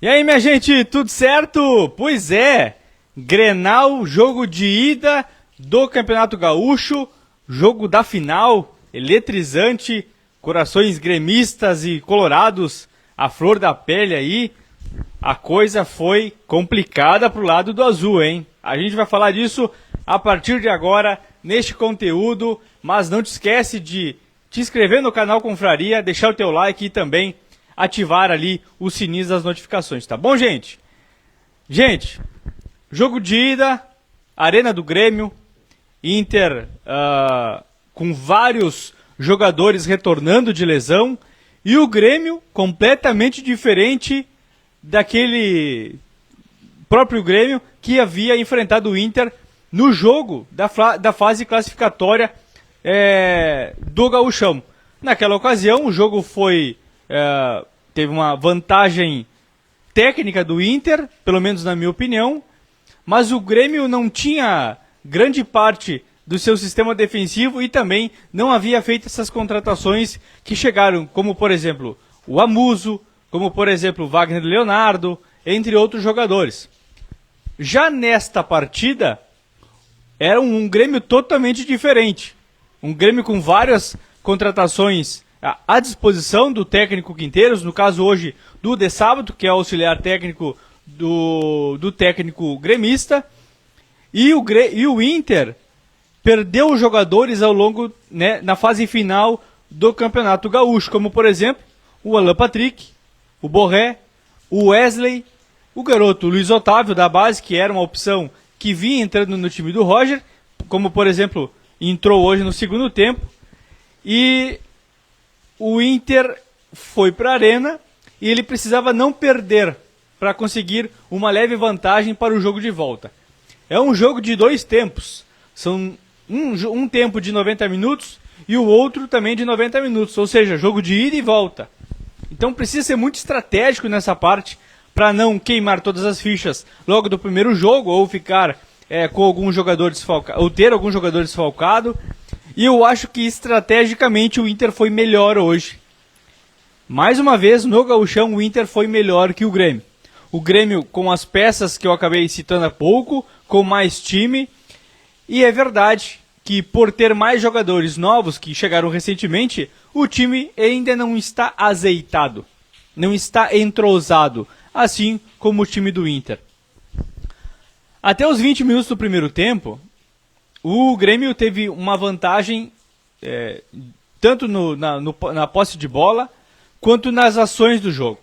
E aí, minha gente, tudo certo? Pois é, Grenal, jogo de ida do Campeonato Gaúcho, jogo da final, eletrizante, corações gremistas e colorados, a flor da pele aí. A coisa foi complicada pro lado do azul, hein? A gente vai falar disso a partir de agora, neste conteúdo, mas não te esquece de te inscrever no canal Confraria, deixar o teu like e também ativar ali o sininho das notificações, tá bom, gente? Gente, jogo de ida, Arena do Grêmio, Inter com vários jogadores retornando de lesão e o Grêmio completamente diferente daquele próprio Grêmio que havia enfrentado o Inter no jogo da fase classificatória do Gauchão. Naquela ocasião, o jogo teve uma vantagem técnica do Inter, pelo menos na minha opinião, mas o Grêmio não tinha grande parte do seu sistema defensivo e também não havia feito essas contratações que chegaram, como por exemplo o Amuso, como por exemplo o Wagner Leonardo, entre outros jogadores. Já nesta partida, era um Grêmio totalmente diferente. Um Grêmio com várias contratações à disposição do técnico Quinteiros, no caso hoje do De Sábado, que é auxiliar técnico do técnico gremista, e o Inter perdeu jogadores ao longo, na fase final do Campeonato Gaúcho, como por exemplo o Alan Patrick, o Borré, o Wesley, o garoto Luiz Otávio da base, que era uma opção que vinha entrando no time do Roger, como por exemplo entrou hoje no segundo tempo, e o Inter foi para a Arena e ele precisava não perder para conseguir uma leve vantagem para o jogo de volta. É um jogo de dois tempos. São um tempo de 90 minutos e o outro também de 90 minutos. Ou seja, jogo de ida e volta. Então precisa ser muito estratégico nessa parte para não queimar todas as fichas logo do primeiro jogo ou ficar com algum jogador desfalcado, ou ter algum jogador desfalcado. E eu acho que estrategicamente o Inter foi melhor hoje. Mais uma vez, no Gauchão, o Inter foi melhor que o Grêmio. O Grêmio com as peças que eu acabei citando há pouco, com mais time. E é verdade que por ter mais jogadores novos que chegaram recentemente, o time ainda não está azeitado. Não está entrosado, assim como o time do Inter. Até os 20 minutos do primeiro tempo, o Grêmio teve uma vantagem tanto na posse de bola quanto nas ações do jogo.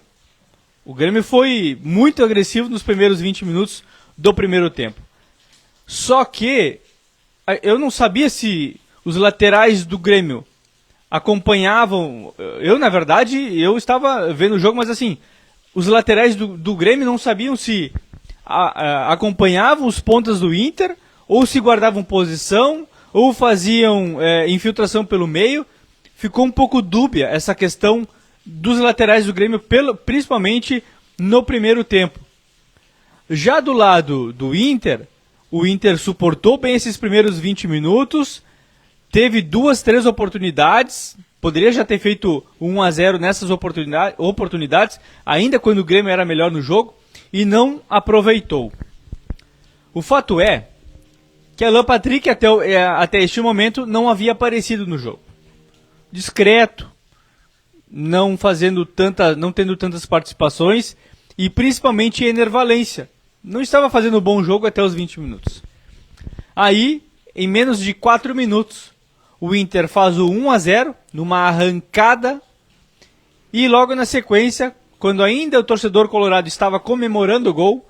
O Grêmio foi muito agressivo nos primeiros 20 minutos do primeiro tempo. Só que eu não sabia se os laterais do Grêmio acompanhavam. Na verdade, eu estava vendo o jogo, mas assim, os laterais do Grêmio não sabiam se acompanhavam os pontas do Inter, ou se guardavam posição, ou faziam infiltração pelo meio. Ficou um pouco dúbia essa questão dos laterais do Grêmio, principalmente no primeiro tempo. Já do lado do Inter, o Inter suportou bem esses primeiros 20 minutos, teve 2, 3 oportunidades, poderia já ter feito 1-0 nessas oportunidades, ainda quando o Grêmio era melhor no jogo, e não aproveitou. O fato é que Alan Patrick até este momento não havia aparecido no jogo. Discreto, não tendo tantas participações e principalmente Ener Valencia. Não estava fazendo um bom jogo até os 20 minutos. Aí, em menos de 4 minutos, o Inter faz o 1-0 numa arrancada e logo na sequência, quando ainda o torcedor colorado estava comemorando o gol,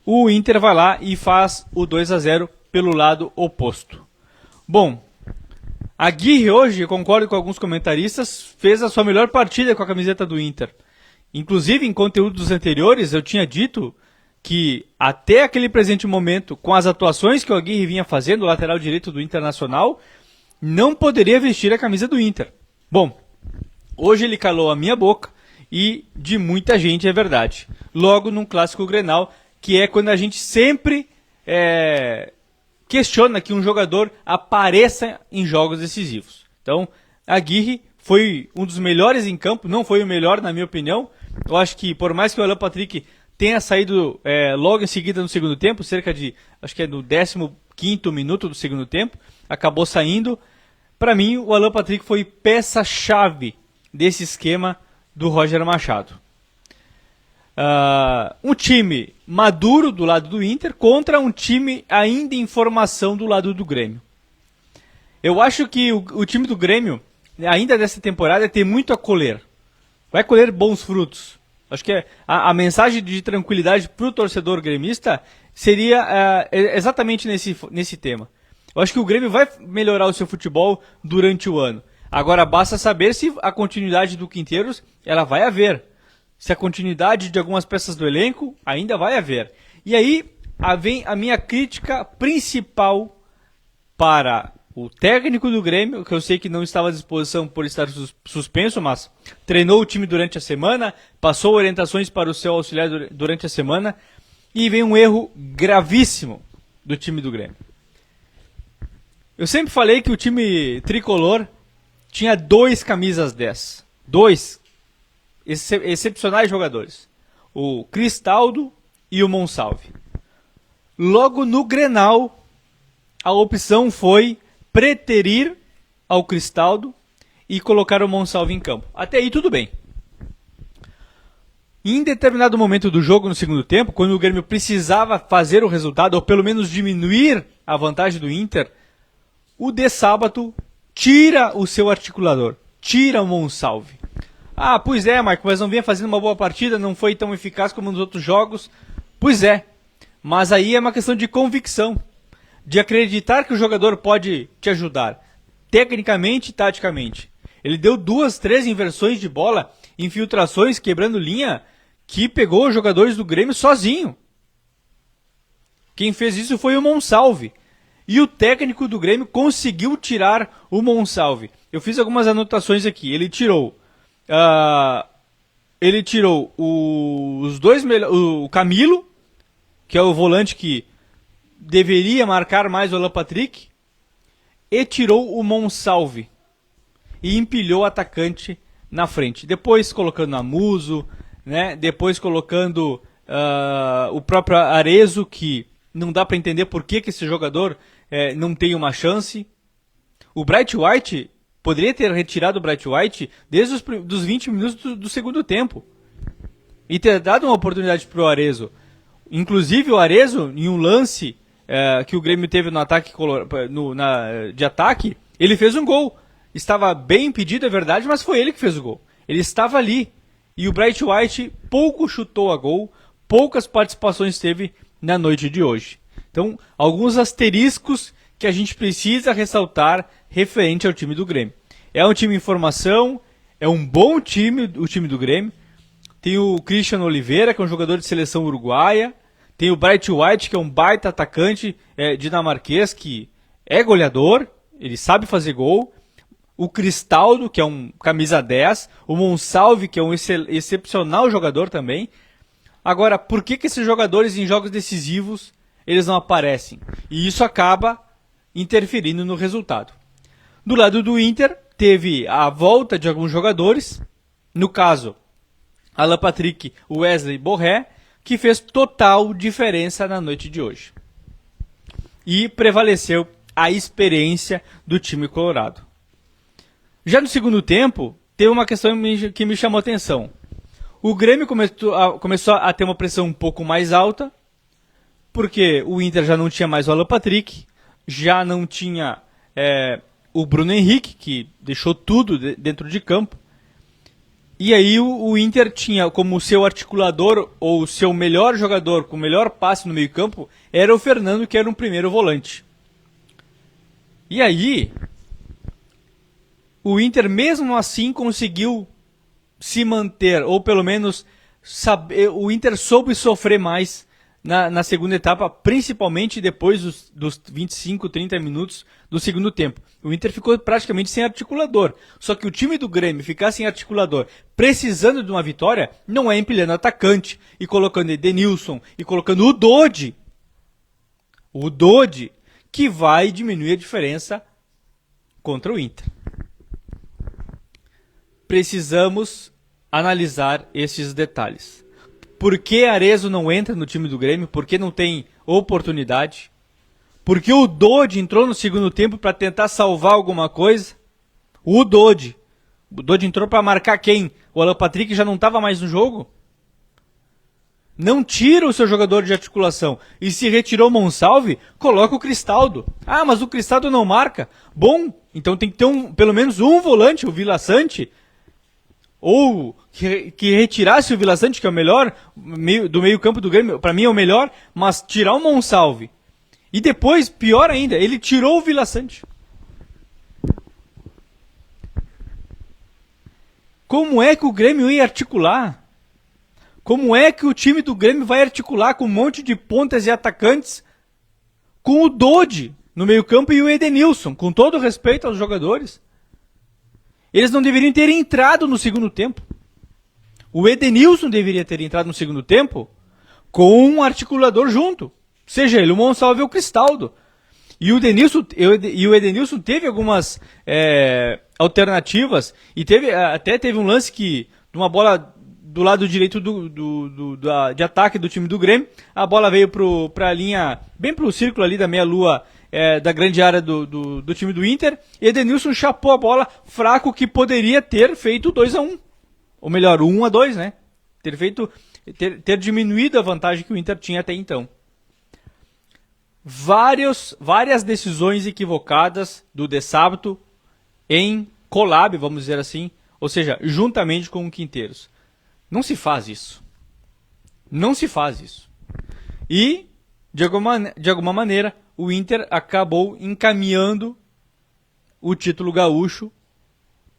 o Inter vai lá e faz o 2-0 pelo lado oposto. Bom, a Aguirre hoje, eu concordo com alguns comentaristas, fez a sua melhor partida com a camiseta do Inter. Inclusive, em conteúdos anteriores, eu tinha dito que até aquele presente momento, com as atuações que o Aguirre vinha fazendo, o lateral direito do Internacional, não poderia vestir a camisa do Inter. Bom, hoje ele calou a minha boca e de muita gente, é verdade. Logo num clássico Grenal, que é quando a gente sempre questiona que um jogador apareça em jogos decisivos. Então, Aguirre foi um dos melhores em campo, não foi o melhor na minha opinião, Eu acho que por mais que o Alan Patrick tenha saído logo em seguida no segundo tempo, cerca de, acho que é no 15º minuto do segundo tempo, acabou saindo. Para mim, o Alan Patrick foi peça-chave desse esquema do Roger Machado. Um time maduro do lado do Inter contra um time ainda em formação do lado do Grêmio. Eu acho que o time do Grêmio, ainda dessa temporada, tem muito a colher. Vai colher bons frutos. Acho que a mensagem de tranquilidade para o torcedor gremista seria exatamente nesse tema. Eu acho que o Grêmio vai melhorar o seu futebol durante o ano. Agora basta saber se a continuidade do Quinteiros ela vai haver. Se a continuidade de algumas peças do elenco ainda vai haver. E aí vem a minha crítica principal para o técnico do Grêmio, que eu sei que não estava à disposição por estar suspenso, mas treinou o time durante a semana, passou orientações para o seu auxiliar durante a semana, e vem um erro gravíssimo do time do Grêmio. Eu sempre falei que o time tricolor tinha 2 camisas 10. 2 excepcionais jogadores. O Cristaldo e o Monsalve. Logo no Grenal, a opção foi preterir ao Cristaldo e colocar o Monsalve em campo. Até aí tudo bem. Em determinado momento do jogo, no segundo tempo, quando o Grêmio precisava fazer o resultado, ou pelo menos diminuir a vantagem do Inter, o De Sábato tira o seu articulador, tira o Monsalve. Ah, pois é, Marco, mas não vinha fazendo uma boa partida, não foi tão eficaz como nos outros jogos. Pois é, mas aí é uma questão de convicção, de acreditar que o jogador pode te ajudar, tecnicamente e taticamente. Ele deu 2, 3 inversões de bola, infiltrações, quebrando linha, que pegou os jogadores do Grêmio sozinho. Quem fez isso foi o Monsalve. E o técnico do Grêmio conseguiu tirar o Monsalve. Eu fiz algumas anotações aqui. Ele tirou o Camilo, que é o volante que deveria marcar mais o Alan Patrick, e tirou o Monsalve e empilhou o atacante na frente. Depois colocando Amuso, né? Depois colocando o próprio Arezzo, que não dá para entender por que esse jogador não tem uma chance. O Bright White poderia ter retirado o Bright White desde os 20 minutos do segundo tempo e ter dado uma oportunidade para o Arezzo. Inclusive o Arezzo, em um lance que o Grêmio teve no ataque de ataque, ele fez um gol. Estava bem impedido, é verdade, mas foi ele que fez o gol. Ele estava ali. E o Bright White pouco chutou a gol, poucas participações teve na noite de hoje. Então, alguns asteriscos que a gente precisa ressaltar referente ao time do Grêmio. É um time em formação, é um bom time, o time do Grêmio. Tem o Christian Oliveira, que é um jogador de seleção uruguaia. Tem o Bright White, que é um baita atacante dinamarquês, que é goleador, ele sabe fazer gol. O Cristaldo, que é um camisa 10. O Monsalve, que é um excepcional jogador também. Agora, por que esses jogadores em jogos decisivos eles não aparecem? E isso acaba interferindo no resultado. Do lado do Inter, teve a volta de alguns jogadores. No caso, Alan Patrick, Wesley Borré, que fez total diferença na noite de hoje. E prevaleceu a experiência do time colorado. Já no segundo tempo, teve uma questão que me chamou a atenção. O Grêmio começou a ter uma pressão um pouco mais alta, porque o Inter já não tinha mais o Alan Patrick, já não tinha o Bruno Henrique, que deixou tudo dentro de campo. E aí o Inter tinha como seu articulador, ou o seu melhor jogador, com o melhor passe no meio campo, era o Fernando, que era um primeiro volante. E aí o Inter mesmo assim conseguiu se manter, ou pelo menos o Inter soube sofrer mais na segunda etapa, principalmente depois dos 25, 30 minutos do segundo tempo. O Inter ficou praticamente sem articulador. Só que o time do Grêmio ficar sem articulador, precisando de uma vitória, não é empilhando atacante, e colocando Edenilson, e colocando o Dodi. O Dodi, que vai diminuir a diferença contra o Inter. Precisamos analisar esses detalhes. Por que Arezzo não entra no time do Grêmio? Por que não tem oportunidade? Por que o Dodi entrou no segundo tempo para tentar salvar alguma coisa? O Dodi entrou para marcar quem? O Alan Patrick já não estava mais no jogo? Não tira o seu jogador de articulação. E se retirou o Monsalve, coloca o Cristaldo. Ah, mas o Cristaldo não marca. Bom, então tem que ter pelo menos um volante, o Vila Sante. Ou que retirasse o Vila Sante, que é o melhor do meio campo do Grêmio. Para mim é o melhor, mas tirar o Monsalve. E depois, pior ainda, ele tirou o Vila Sante. Como é que o Grêmio ia articular? Como é que o time do Grêmio vai articular com um monte de pontas e atacantes com o Dodi no meio-campo e o Edenilson, com todo respeito aos jogadores? Eles não deveriam ter entrado no segundo tempo. O Edenilson deveria ter entrado no segundo tempo com um articulador junto, seja ele o Monsalve ou o Cristaldo. E o Edenilson teve algumas alternativas e até teve um lance de uma bola do lado direito de ataque do time do Grêmio, a bola veio para a linha, bem para o círculo ali da meia-lua da grande área do time do Inter, e Edenilson chapou a bola fraco que poderia ter feito 2-1. Ou melhor, 1-2, né? Ter diminuído a vantagem que o Inter tinha até então. Várias decisões equivocadas do De Sábado em collab, vamos dizer assim, ou seja, juntamente com o Quinteiros. Não se faz isso. Não se faz isso. E, de alguma maneira, o Inter acabou encaminhando o título gaúcho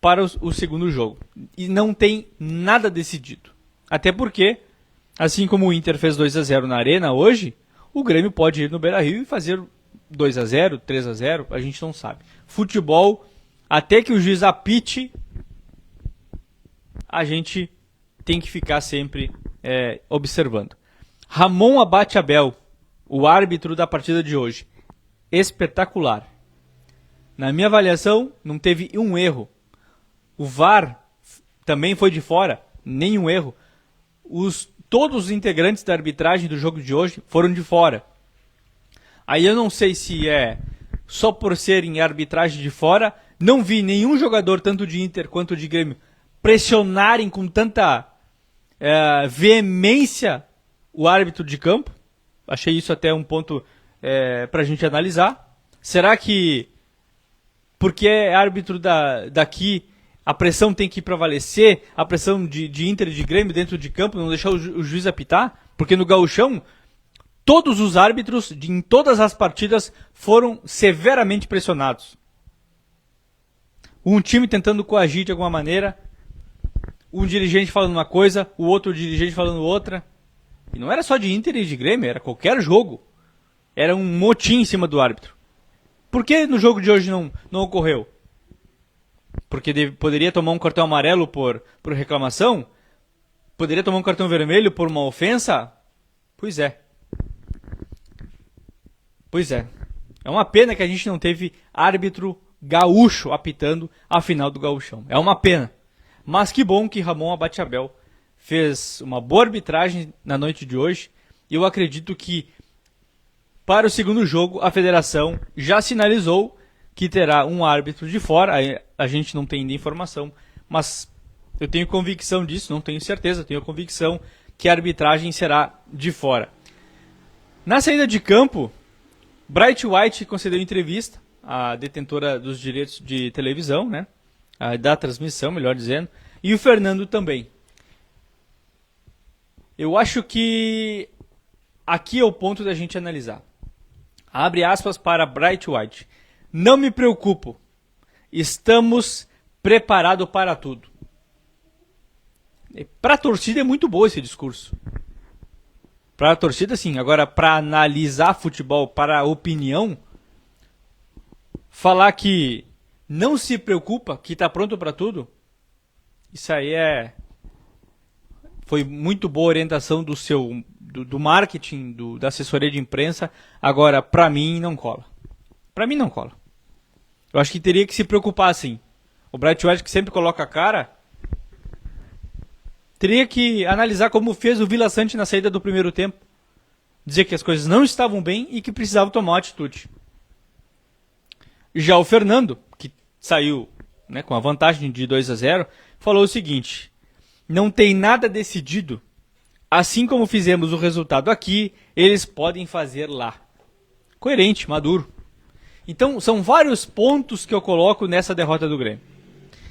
para o segundo jogo. E não tem nada decidido. Até porque, assim como o Inter fez 2-0 na Arena hoje, o Grêmio pode ir no Beira-Rio e fazer 2-0, 3-0, a gente não sabe. Futebol, até que o juiz apite, a gente tem que ficar sempre observando. Ramon Abate Abel, o árbitro da partida de hoje. Espetacular. Na minha avaliação, não teve um erro. O VAR também foi de fora, nenhum erro. Todos os integrantes da arbitragem do jogo de hoje foram de fora. Aí eu não sei se é só por serem arbitragem de fora, não vi nenhum jogador, tanto de Inter quanto de Grêmio, pressionarem com tanta veemência o árbitro de campo. Achei isso até um ponto para a gente analisar. Será que, porque é árbitro daqui, a pressão tem que prevalecer, a pressão de Inter e de Grêmio dentro de campo, não deixar o juiz apitar? Porque no Gauchão, todos os árbitros, em todas as partidas, foram severamente pressionados. Um time tentando coagir de alguma maneira, um dirigente falando uma coisa, o outro dirigente falando outra. E não era só de Inter e de Grêmio, era qualquer jogo. Era um motim em cima do árbitro. Por que no jogo de hoje não ocorreu? Porque poderia tomar um cartão amarelo por reclamação? Poderia tomar um cartão vermelho por uma ofensa? Pois é. Pois é. É uma pena que a gente não teve árbitro gaúcho apitando a final do Gauchão. É uma pena. Mas que bom que Ramon Abate Abel fez uma boa arbitragem na noite de hoje. E eu acredito que para o segundo jogo a federação já sinalizou que terá um árbitro de fora. A gente não tem ainda informação, mas eu tenho convicção disso, não tenho certeza, tenho convicção que a arbitragem será de fora. Na saída de campo, Bright White concedeu entrevista à detentora dos direitos de televisão, né? Da transmissão, melhor dizendo, e o Fernando também. Eu acho que aqui é o ponto da gente analisar. Abre aspas para Bright White. Não me preocupo. Estamos preparados para tudo. Para a torcida é muito bom esse discurso. Para a torcida, sim. Agora, para analisar futebol, para a opinião, falar que não se preocupa, que está pronto para tudo, isso aí foi muito boa orientação do marketing, da assessoria de imprensa. Agora, para mim, não cola. Para mim, não cola. Eu acho que teria que se preocupar, sim. O Bright White, que sempre coloca a cara, teria que analisar como fez o Vila Sante na saída do primeiro tempo. Dizer que as coisas não estavam bem e que precisava tomar uma atitude. Já o Fernando, que saiu, né, com a vantagem de 2-0, falou o seguinte: não tem nada decidido. Assim como fizemos o resultado aqui, eles podem fazer lá. Coerente, maduro. Então, são vários pontos que eu coloco nessa derrota do Grêmio,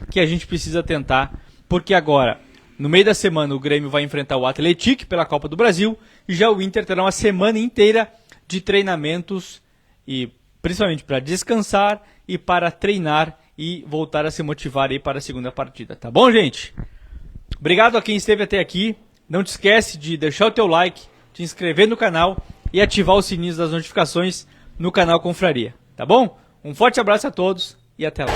que a gente precisa tentar, porque agora, no meio da semana, o Grêmio vai enfrentar o Atlético pela Copa do Brasil, e já o Inter terá uma semana inteira de treinamentos, e principalmente para descansar e para treinar e voltar a se motivar aí para a segunda partida. Tá bom, gente? Obrigado a quem esteve até aqui. Não te esquece de deixar o teu like, te inscrever no canal e ativar os sininhos das notificações no canal Confraria. Tá bom? Um forte abraço a todos e até lá.